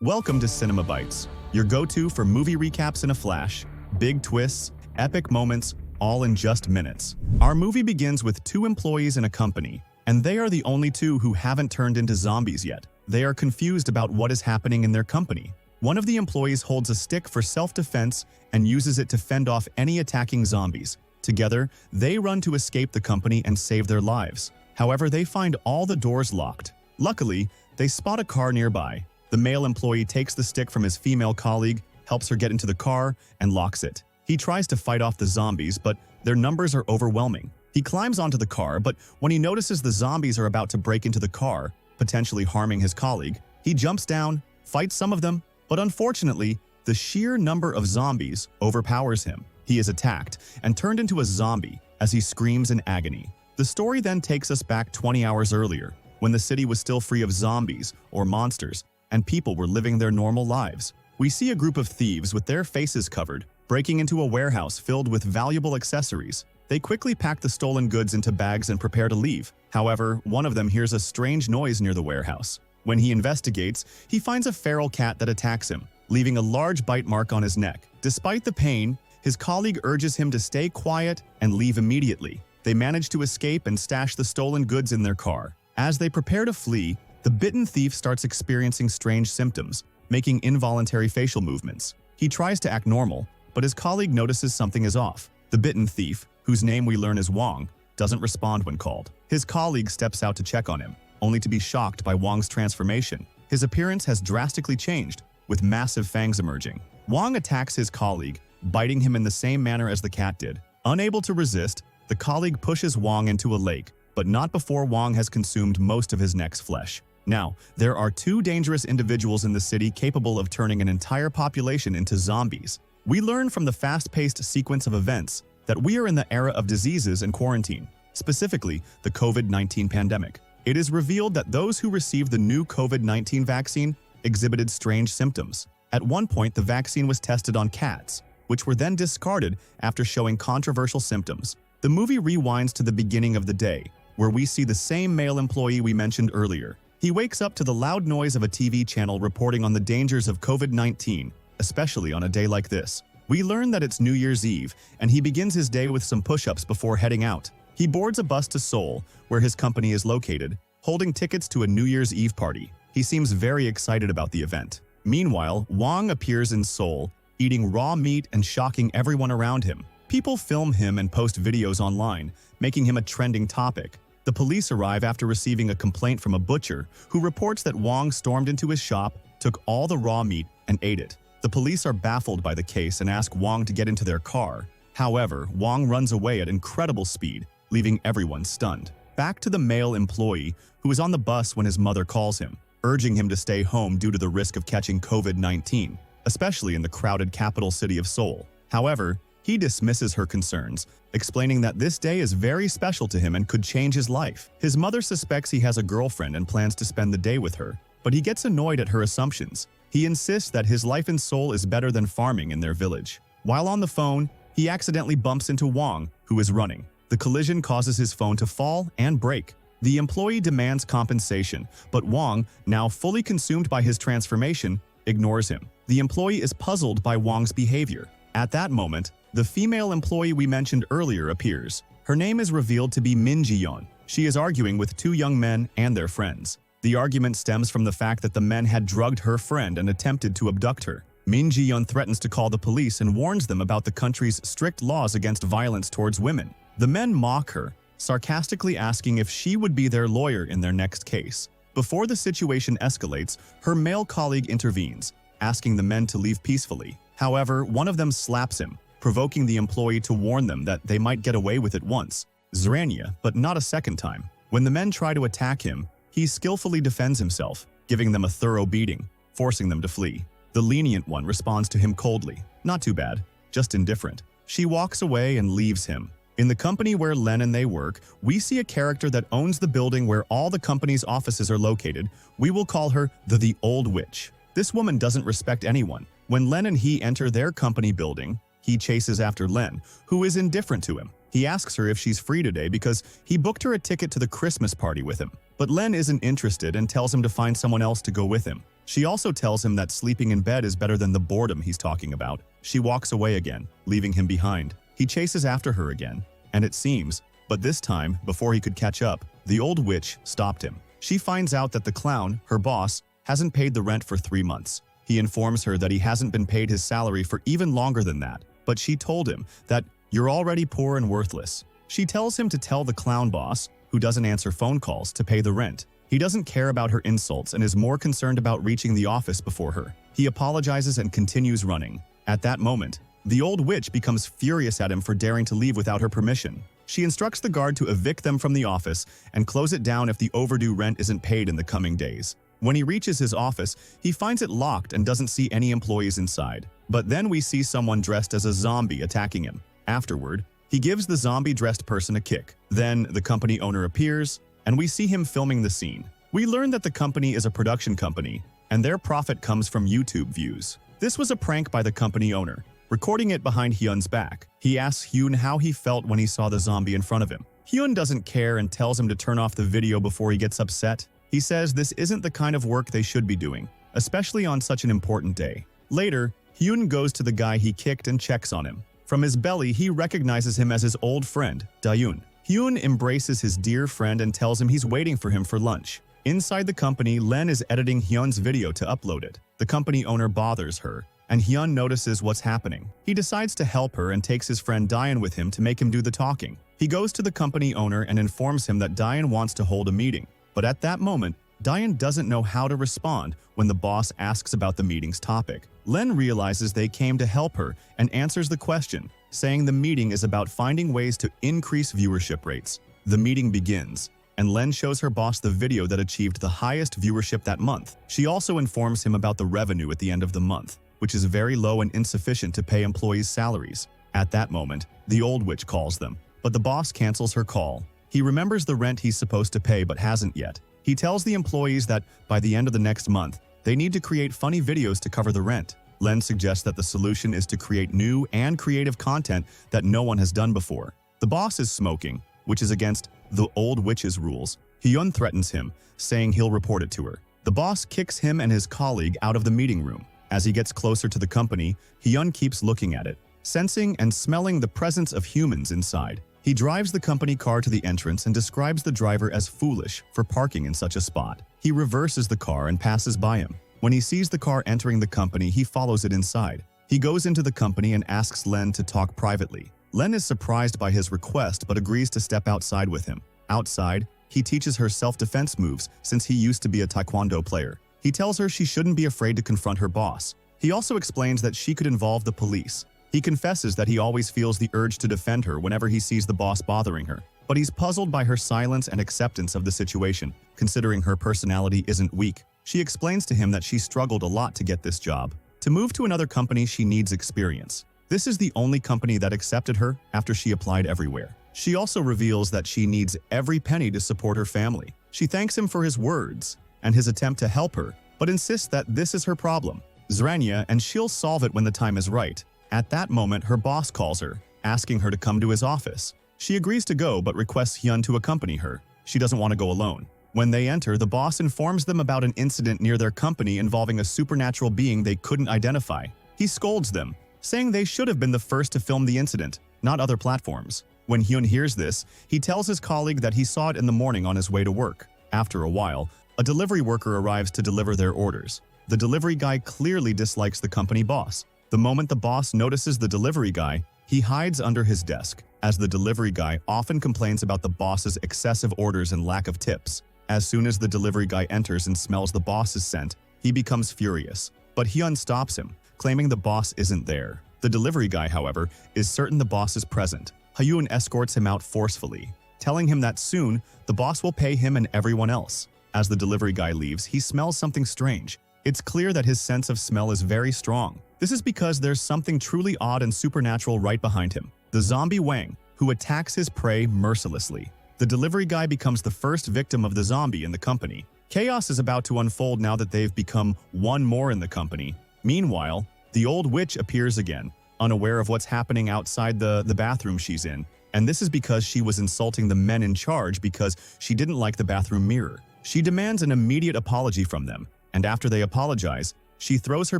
Welcome to Cinema Bites, your go-to for movie recaps in a flash, big twists, epic moments, all in just minutes. Our movie begins with two employees in a company, and they are the only two who haven't turned into zombies yet. They are confused about what is happening in their company. One of the employees holds a stick for self-defense and uses it to fend off any attacking zombies. Together, they run to escape the company and save their lives. However, they find all the doors locked. Luckily, they spot a car nearby. The male employee takes the stick from his female colleague, helps her get into the car, and locks it. He tries to fight off the zombies, but their numbers are overwhelming. He climbs onto the car, but when he notices the zombies are about to break into the car, potentially harming his colleague, he jumps down, fights some of them, but unfortunately, the sheer number of zombies overpowers him. He is attacked and turned into a zombie as he screams in agony. The story then takes us back 20 hours earlier, when the city was still free of zombies or monsters, and people were living their normal lives. We see a group of thieves with their faces covered, breaking into a warehouse filled with valuable accessories. They quickly pack the stolen goods into bags and prepare to leave. However, one of them hears a strange noise near the warehouse. When he investigates, he finds a feral cat that attacks him, leaving a large bite mark on his neck. Despite the pain, his colleague urges him to stay quiet and leave immediately. They manage to escape and stash the stolen goods in their car. As they prepare to flee, the bitten thief starts experiencing strange symptoms, making involuntary facial movements. He tries to act normal, but his colleague notices something is off. The bitten thief, whose name we learn is Wong, doesn't respond when called. His colleague steps out to check on him, only to be shocked by Wong's transformation. His appearance has drastically changed, with massive fangs emerging. Wong attacks his colleague, biting him in the same manner as the cat did. Unable to resist, the colleague pushes Wong into a lake, but not before Wong has consumed most of his neck's flesh. Now, there are two dangerous individuals in the city capable of turning an entire population into zombies. We learn from the fast-paced sequence of events that we are in the era of diseases and quarantine, specifically the COVID-19 pandemic. It is revealed that those who received the new COVID-19 vaccine exhibited strange symptoms. At one point, the vaccine was tested on cats, which were then discarded after showing controversial symptoms. The movie rewinds to the beginning of the day, where we see the same male employee we mentioned earlier. He wakes up to the loud noise of a TV channel reporting on the dangers of COVID-19, especially on a day like this. We learn that it's New Year's Eve, and he begins his day with some push-ups before heading out. He boards a bus to Seoul, where his company is located, holding tickets to a New Year's Eve party. He seems very excited about the event. Meanwhile, Wong appears in Seoul, eating raw meat and shocking everyone around him. People film him and post videos online, making him a trending topic. The police arrive after receiving a complaint from a butcher who reports that Wong stormed into his shop, took all the raw meat, and ate it. The police are baffled by the case and ask Wong to get into their car. However, Wong runs away at incredible speed, leaving everyone stunned. Back to the male employee, who is on the bus when his mother calls him, urging him to stay home due to the risk of catching COVID-19, especially in the crowded capital city of Seoul. However, he dismisses her concerns, explaining that this day is very special to him and could change his life. His mother suspects he has a girlfriend and plans to spend the day with her, but he gets annoyed at her assumptions. He insists that his life in Seoul is better than farming in their village. While on the phone, he accidentally bumps into Wong, who is running. The collision causes his phone to fall and break. The employee demands compensation, but Wong, now fully consumed by his transformation, ignores him. The employee is puzzled by Wong's behavior. At that moment, the female employee we mentioned earlier appears. Her name is revealed to be Min Ji-yeon. She is arguing with two young men and their friends. The argument stems from the fact that the men had drugged her friend and attempted to abduct her. Min Ji-yeon threatens to call the police and warns them about the country's strict laws against violence towards women. The men mock her, sarcastically asking if she would be their lawyer in their next case. Before the situation escalates, her male colleague intervenes, asking the men to leave peacefully. However, one of them slaps him, provoking the employee to warn them that they might get away with it once, Zrania, but not a second time. When the men try to attack him, he skillfully defends himself, giving them a thorough beating, forcing them to flee. The lenient one responds to him coldly. Not too bad, just indifferent. She walks away and leaves him. In the company where Len and they work, we see a character that owns the building where all the company's offices are located. We will call her the Old Witch. This woman doesn't respect anyone. When Len and he enter their company building, he chases after Len, who is indifferent to him. He asks her if she's free today because he booked her a ticket to the Christmas party with him. But Len isn't interested and tells him to find someone else to go with him. She also tells him that sleeping in bed is better than the boredom he's talking about. She walks away again, leaving him behind. He chases after her again, and it seems, but this time, before he could catch up, the old witch stopped him. She finds out that the clown, her boss, hasn't paid the rent for 3 months. He informs her that he hasn't been paid his salary for even longer than that, but she told him that you're already poor and worthless. She tells him to tell the clown boss, who doesn't answer phone calls, to pay the rent. He doesn't care about her insults and is more concerned about reaching the office before her. He apologizes and continues running. At that moment, the old witch becomes furious at him for daring to leave without her permission. She instructs the guard to evict them from the office and close it down if the overdue rent isn't paid in the coming days. When he reaches his office, he finds it locked and doesn't see any employees inside. But then we see someone dressed as a zombie attacking him. Afterward, he gives the zombie-dressed person a kick. Then the company owner appears, and we see him filming the scene. We learn that the company is a production company, and their profit comes from YouTube views. This was a prank by the company owner, recording it behind Hyun's back. He asks Hyun how he felt when he saw the zombie in front of him. Hyun doesn't care and tells him to turn off the video before he gets upset. He says this isn't the kind of work they should be doing, especially on such an important day. Later, Hyun goes to the guy he kicked and checks on him. From his belly, he recognizes him as his old friend, Dayun. Hyun embraces his dear friend and tells him he's waiting for him for lunch. Inside the company, Len is editing Hyun's video to upload it. The company owner bothers her, and Hyun notices what's happening. He decides to help her and takes his friend Dayan with him to make him do the talking. He goes to the company owner and informs him that Dayan wants to hold a meeting. But at that moment, Dayan doesn't know how to respond when the boss asks about the meeting's topic. Len realizes they came to help her and answers the question, saying the meeting is about finding ways to increase viewership rates. The meeting begins, and Len shows her boss the video that achieved the highest viewership that month. She also informs him about the revenue at the end of the month, which is very low and insufficient to pay employees' salaries. At that moment, the old witch calls them, but the boss cancels her call. He remembers the rent he's supposed to pay but hasn't yet. He tells the employees that by the end of the next month, they need to create funny videos to cover the rent. Len suggests that the solution is to create new and creative content that no one has done before. The boss is smoking, which is against the old witch's rules. Hyun threatens him, saying he'll report it to her. The boss kicks him and his colleague out of the meeting room. As he gets closer to the company, Hyun keeps looking at it, sensing and smelling the presence of humans inside. He drives the company car to the entrance and describes the driver as foolish for parking in such a spot. He reverses the car and passes by him. When he sees the car entering the company, he follows it inside. He goes into the company and asks Len to talk privately. Len is surprised by his request but agrees to step outside with him. Outside, he teaches her self-defense moves since he used to be a taekwondo player. He tells her she shouldn't be afraid to confront her boss. He also explains that she could involve the police. He confesses that he always feels the urge to defend her whenever he sees the boss bothering her, but he's puzzled by her silence and acceptance of the situation, considering her personality isn't weak. She explains to him that she struggled a lot to get this job. To move to another company, she needs experience. This is the only company that accepted her after she applied everywhere. She also reveals that she needs every penny to support her family. She thanks him for his words and his attempt to help her, but insists that this is her problem, Zrania, and she'll solve it when the time is right. At that moment, her boss calls her, asking her to come to his office. She agrees to go but requests Hyun to accompany her. She doesn't want to go alone. When they enter, the boss informs them about an incident near their company involving a supernatural being they couldn't identify. He scolds them, saying they should have been the first to film the incident, not other platforms. When Hyun hears this, he tells his colleague that he saw it in the morning on his way to work. After a while, a delivery worker arrives to deliver their orders. The delivery guy clearly dislikes the company boss. The moment the boss notices the delivery guy, he hides under his desk, as the delivery guy often complains about the boss's excessive orders and lack of tips. As soon as the delivery guy enters and smells the boss's scent, he becomes furious. But Hyun stops him, claiming the boss isn't there. The delivery guy, however, is certain the boss is present. Hyun escorts him out forcefully, telling him that soon the boss will pay him and everyone else. As the delivery guy leaves, he smells something strange. It's clear that his sense of smell is very strong. This is because there's something truly odd and supernatural right behind him. The zombie Wang, who attacks his prey mercilessly. The delivery guy becomes the first victim of the zombie in the company. Chaos is about to unfold now that they've become one more in the company. Meanwhile, the old witch appears again, unaware of what's happening outside the bathroom she's in. And this is because she was insulting the men in charge because she didn't like the bathroom mirror. She demands an immediate apology from them. and after they apologize, she throws her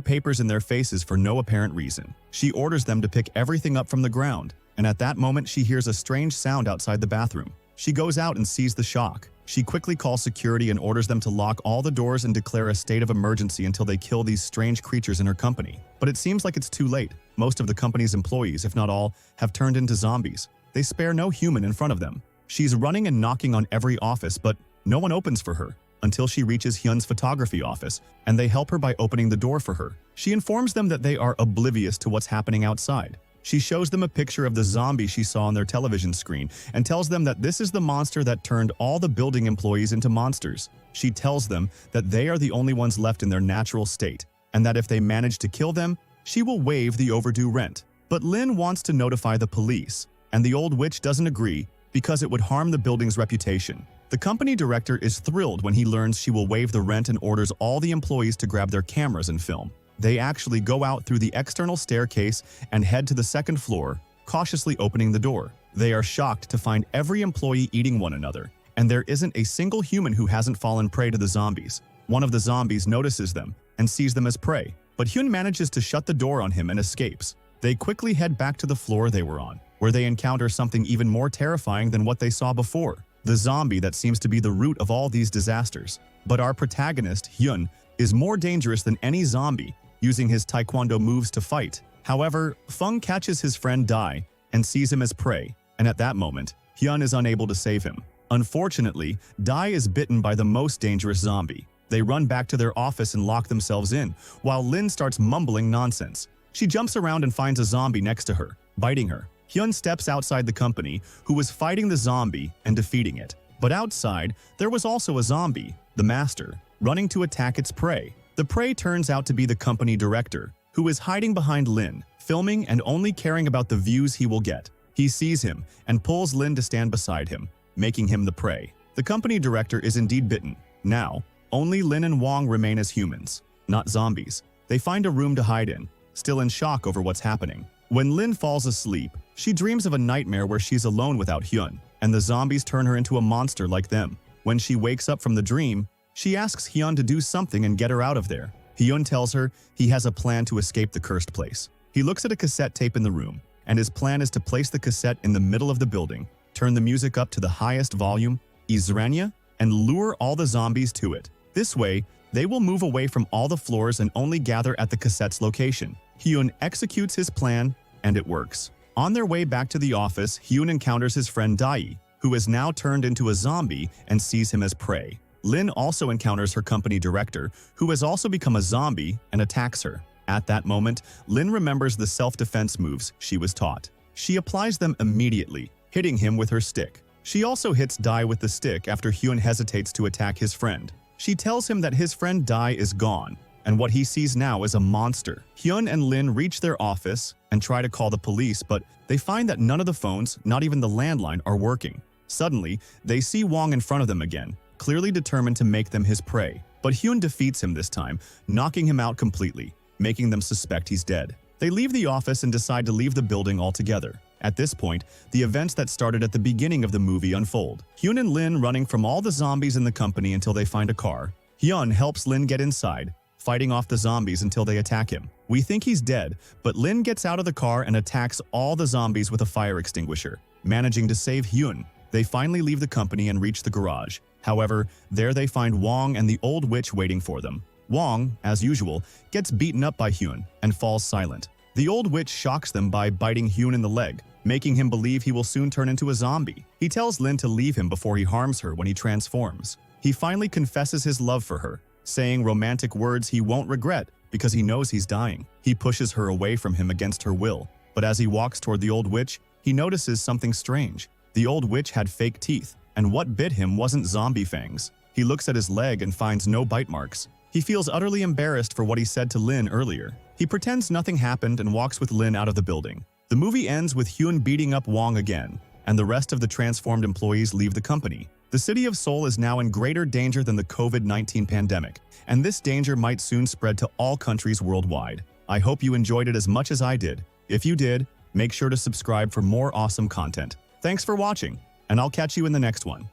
papers in their faces for no apparent reason. She orders them to pick everything up from the ground, and at that moment she hears a strange sound outside the bathroom. She goes out and sees the shock. She quickly calls security and orders them to lock all the doors and declare a state of emergency until they kill these strange creatures in her company. But it seems like it's too late. Most of the company's employees, if not all, have turned into zombies. They spare no human in front of them. She's running and knocking on every office, but no one opens for her until she reaches Hyun's photography office, and they help her by opening the door for her. She informs them that they are oblivious to what's happening outside. She shows them a picture of the zombie she saw on their television screen and tells them that this is the monster that turned all the building employees into monsters. She tells them that they are the only ones left in their natural state, and that if they manage to kill them, she will waive the overdue rent. But Lin wants to notify the police, and the old witch doesn't agree because it would harm the building's reputation. The company director is thrilled when he learns she will waive the rent and orders all the employees to grab their cameras and film. They actually go out through the external staircase and head to the second floor, cautiously opening the door. They are shocked to find every employee eating one another, and there isn't a single human who hasn't fallen prey to the zombies. One of the zombies notices them and sees them as prey, but Hyun manages to shut the door on him and escapes. They quickly head back to the floor they were on, where they encounter something even more terrifying than what they saw before. The zombie that seems to be the root of all these disasters. But our protagonist, Hyun, is more dangerous than any zombie, using his taekwondo moves to fight. However, Fung catches his friend Dai and sees him as prey, and at that moment, Hyun is unable to save him. Unfortunately, Dai is bitten by the most dangerous zombie. They run back to their office and lock themselves in, while Lin starts mumbling nonsense. She jumps around and finds a zombie next to her, biting her. Hyun steps outside the company, who was fighting the zombie and defeating it. But outside, there was also a zombie, the master, running to attack its prey. The prey turns out to be the company director, who is hiding behind Lin, filming and only caring about the views he will get. He sees him and pulls Lin to stand beside him, making him the prey. The company director is indeed bitten. Now, only Lin and Wong remain as humans, not zombies. They find a room to hide in, still in shock over what's happening. When Lin falls asleep, she dreams of a nightmare where she's alone without Hyun, and the zombies turn her into a monster like them. When she wakes up from the dream, she asks Hyun to do something and get her out of there. Hyun tells her he has a plan to escape the cursed place. He looks at a cassette tape in the room, and his plan is to place the cassette in the middle of the building, turn the music up to the highest volume, Izranya, and lure all the zombies to it. This way, they will move away from all the floors and only gather at the cassette's location. Hyun executes his plan, and it works. On their way back to the office, Hyun encounters his friend Dai, who is now turned into a zombie and sees him as prey. Lin also encounters her company director, who has also become a zombie and attacks her. At that moment, Lin remembers the self-defense moves she was taught. She applies them immediately, hitting him with her stick. She also hits Dai with the stick after Hyun hesitates to attack his friend. She tells him that his friend Dai is gone, and what he sees now is a monster. Hyun and Lin reach their office and try to call the police, but they find that none of the phones, not even the landline, are working. Suddenly, they see Wong in front of them again, clearly determined to make them his prey. But Hyun defeats him this time, knocking him out completely, making them suspect he's dead. They leave the office and decide to leave the building altogether. At this point, the events that started at the beginning of the movie unfold. Hyun and Lin running from all the zombies in the company until they find a car. Hyun helps Lin get inside, fighting off the zombies until they attack him. We think he's dead, but Lin gets out of the car and attacks all the zombies with a fire extinguisher, managing to save Hyun. They finally leave the company and reach the garage. However, there they find Wong and the old witch waiting for them. Wong, as usual, gets beaten up by Hyun and falls silent. The old witch shocks them by biting Hyun in the leg, making him believe he will soon turn into a zombie. He tells Lin to leave him before he harms her when he transforms. He finally confesses his love for her, saying romantic words he won't regret because he knows he's dying. He pushes her away from him against her will, but as he walks toward the old witch, he notices something strange. The old witch had fake teeth, and what bit him wasn't zombie fangs. He looks at his leg and finds no bite marks. He feels utterly embarrassed for what he said to Lin earlier. He pretends nothing happened and walks with Lin out of the building. The movie ends with Hyun beating up Wong again, and the rest of the transformed employees leave the company. The city of Seoul is now in greater danger than the COVID-19 pandemic, and this danger might soon spread to all countries worldwide. I hope you enjoyed it as much as I did. If you did, make sure to subscribe for more awesome content. Thanks for watching, and I'll catch you in the next one.